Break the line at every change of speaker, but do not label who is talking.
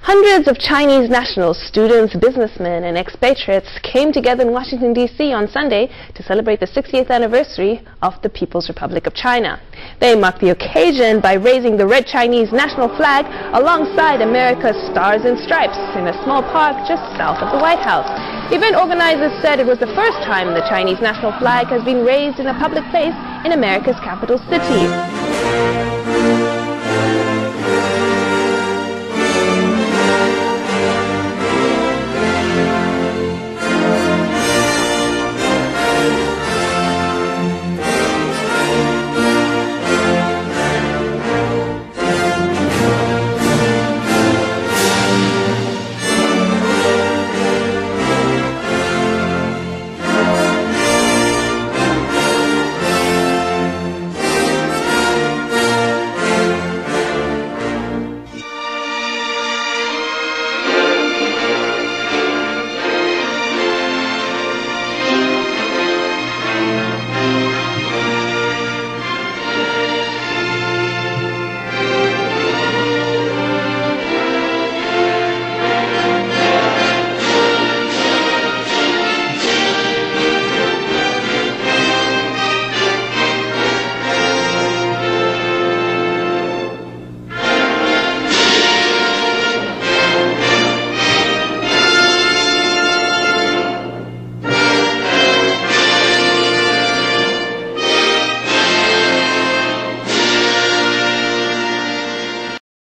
Hundreds of Chinese nationals, students, businessmen and expatriates came together in Washington, D.C. on Sunday to celebrate the 60th anniversary of the People's Republic of China. They marked the occasion by raising the red Chinese national flag alongside America's Stars and Stripes in a small park just south of the White House. Event organizers said it was the first time the Chinese national flag has been raised in a public place in America's capital city.